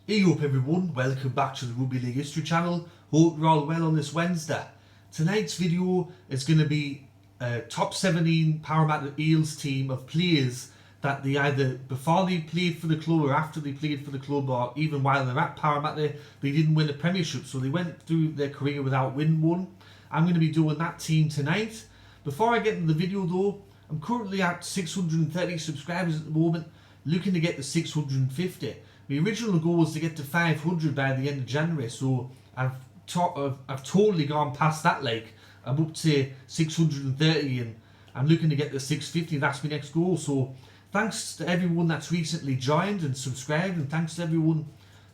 Hey up everyone, welcome back to the Rugby League History channel. Hope you're all well on this Wednesday. Tonight's video is going to be a top 17 Parramatta Eels team of players that they either before they played for the club or after they played for the club or even while they're at Parramatta they didn't win a Premiership, so they went through their career without winning one. I'm going to be doing that team tonight. Before I get into the video though, I'm currently at 630 subscribers at the moment, looking to get to 650. The original goal was to get to 500 by the end of January, so I've totally gone past that. Like, I'm up to 630 and I'm looking to get to 650. That's my next goal. So thanks to everyone that's recently joined and subscribed, and thanks to everyone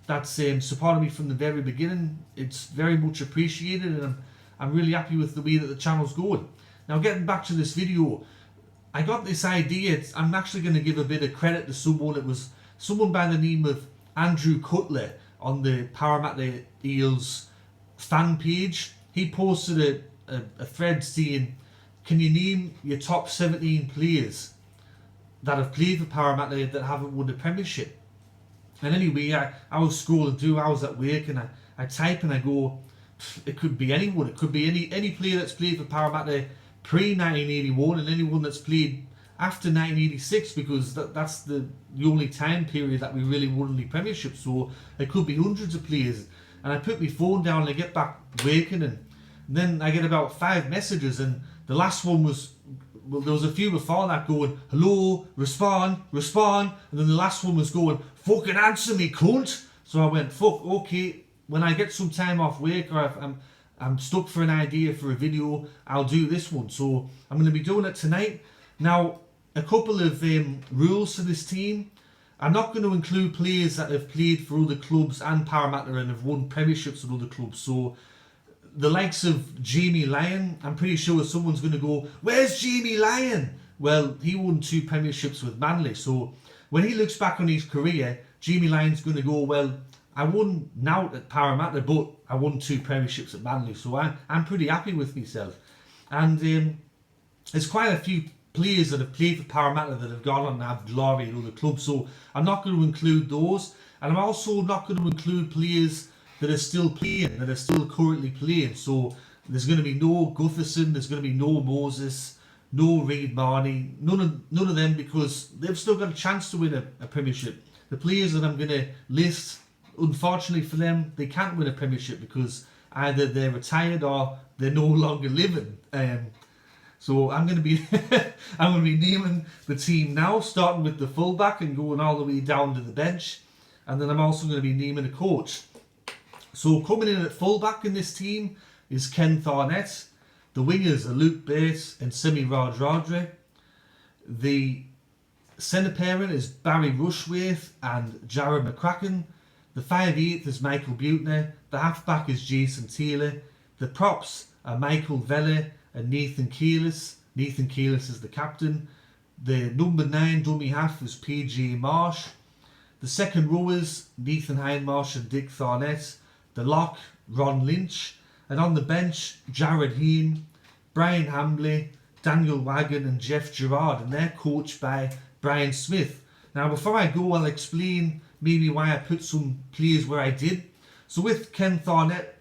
that's supported me from the very beginning. It's very much appreciated, and I'm really happy with the way that the channel's going. Now, getting back to this video, I got this idea. I'm actually going to give a bit of credit to someone. It was someone by the name of Andrew Cutler on the Parramatta Eels fan page. He posted a thread saying, can you name your top 17 players that have played for Parramatta that haven't won a Premiership? And anyway, I was scrolling through, I was at work, and I type and I go, it could be anyone. It could be any player that's played for Parramatta pre-1981 and anyone that's played after 1986, because that's the only time period that we really won any Premiership. So it could be hundreds of players. And I put my phone down and I get back working, and then I get about 5 messages, and the last one was, well, there was a few before that going, hello, respond, and then the last one was going, fucking answer me, cunt. So I went, fuck, okay, when I get some time off work or if I'm stuck for an idea for a video, I'll do this one. So I'm going to be doing it tonight. Now, a couple of rules for this team. I'm not going to include players that have played for other clubs and Parramatta and have won Premierships with other clubs. So the likes of Jamie Lyon, I'm pretty sure someone's going to go, where's Jamie Lyon? Well, he won 2 Premierships with Manly. So when he looks back on his career, Jamie Lyon's going to go, well, I won now at Parramatta, but I won 2 Premierships at Manly. So I'm pretty happy with myself. And there's quite a few players that have played for Parramatta that have gone on and have glory in other clubs, so I'm not going to include those. And I'm also not going to include players that are still playing, that are still currently playing. So there's going to be no Gutherson, there's going to be no Moses, no Reid Marnie, none of them, because they've still got a chance to win a Premiership. The players that I'm going to list, unfortunately for them, they can't win a Premiership because either they're retired or they're no longer living. So I'm going to be naming the team now, starting with the fullback and going all the way down to the bench, and then I'm also going to be naming a coach. So coming in at fullback in this team is Ken Thornett. The wingers are Luke Bates and Semi Radradra. The centre pairing is Barry Rushworth and Jared McCracken. The 5'8" is Michael Butner. The halfback is Jason Taylor. The props are Michael Vella and Nathan Kalis. Nathan Kalis is the captain. The number 9 dummy half is PJ Marsh. The second rowers, Nathan Hindmarsh and Dick Thornett. The lock, Ron Lynch. And on the bench, Jared Heane, Brian Hambley, Daniel Wagon and Jeff Gerard. And they're coached by Brian Smith. Now before I go, I'll explain maybe why I put some players where I did. So with Ken Thornett,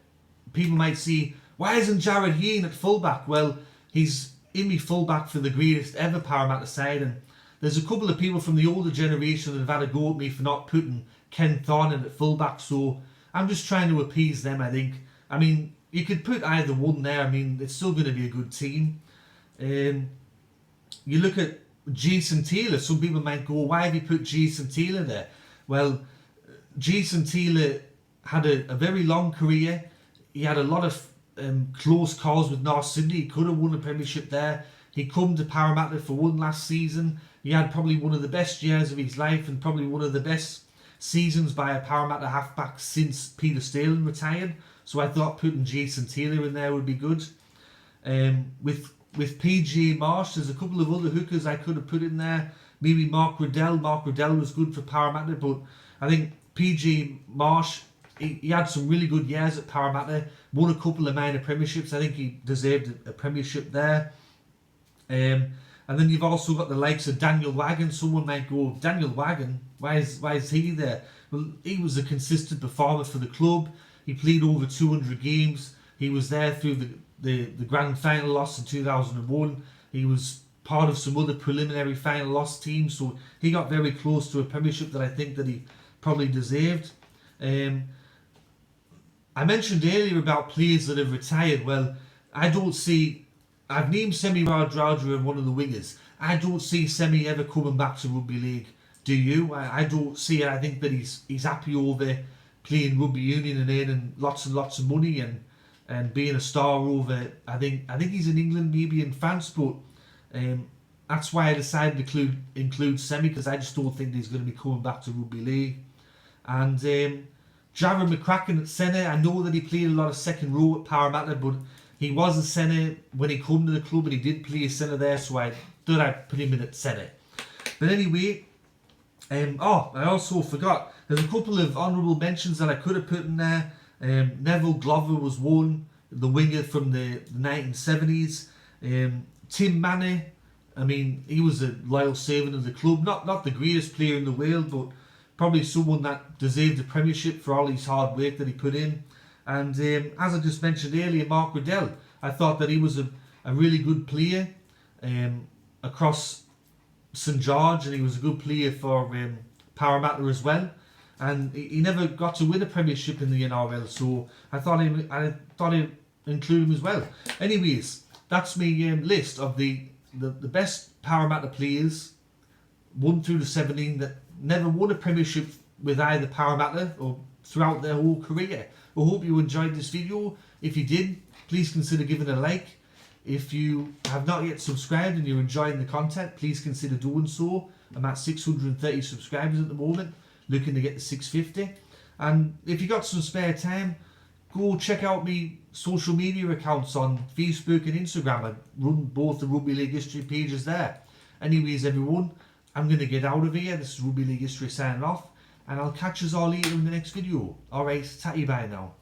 people might see, why isn't Jared Heane at fullback? Well, he's in me fullback for the greatest ever Parramatta side, and there's a couple of people from the older generation that have had a go at me for not putting Ken Thornett at fullback, so I'm just trying to appease them, I think. I mean, you could put either one there. I mean, it's still going to be a good team. You look at Jason Taylor, some people might go, why have you put Jason Taylor there? Well, Jason Taylor had a very long career. He had a lot of close calls with North Sydney. He could have won a Premiership there. He come to Parramatta for one last season. He had probably one of the best years of his life and probably one of the best seasons by a Parramatta halfback since Peter Stalin retired. So I thought putting Jason Taylor in there would be good. With PJ Marsh, there's a couple of other hookers I could have put in there. Maybe Mark Riddell. Mark Riddell was good for Parramatta, but I think PJ Marsh, he had some really good years at Parramatta, won a couple of minor premierships. I think he deserved a premiership there. And then you've also got the likes of Daniel Wagon. Someone might go, Daniel Wagon, why is he there? Well, he was a consistent performer for the club. He played over 200 games. He was there through the grand final loss in 2001. He was part of some other preliminary final loss teams, so he got very close to a premiership that I think that he probably deserved. I mentioned earlier about players that have retired. Well, I've named Semi Radradra and one of the wingers. I don't see Semi ever coming back to rugby league. Do you? I don't see it. I think that he's happy over playing rugby union and earning lots and lots of money and being a star over. I think he's in England, maybe in France, but that's why I decided to include Semi, because I just don't think he's going to be coming back to rugby league. And Jared McCracken at centre. I know that he played a lot of second row at Parramatta, but he was a centre when he came to the club, and he did play a centre there, so I thought I'd put him in at centre. But anyway, I also forgot, there's a couple of honourable mentions that I could have put in there. Neville Glover was one, the winger from the 1970s. Tim Manny, I mean, he was a loyal servant of the club. Not the greatest player in the world, but probably someone that deserved a premiership for all his hard work that he put in. And as I just mentioned earlier, Mark Riddell, I thought that he was a really good player across St George, and he was a good player for Parramatta as well. And he never got to win a premiership in the NRL, so I thought I'd include him as well. Anyways, that's my list of the best Parramatta players 1 through to 17 that never won a premiership with either Parramatta or throughout their whole career. I hope you enjoyed this video. If you did, please consider giving it a like. If you have not yet subscribed and you're enjoying the content, please consider doing so. I'm at 630 subscribers at the moment, looking to get to 650. And if you got some spare time, go check out my social media accounts on Facebook and Instagram. I run both the Rugby League History pages there. Anyways, everyone, I'm going to get out of here. This is Rugby League History signing off, and I'll catch us all later in the next video. Alright, tatty bye now.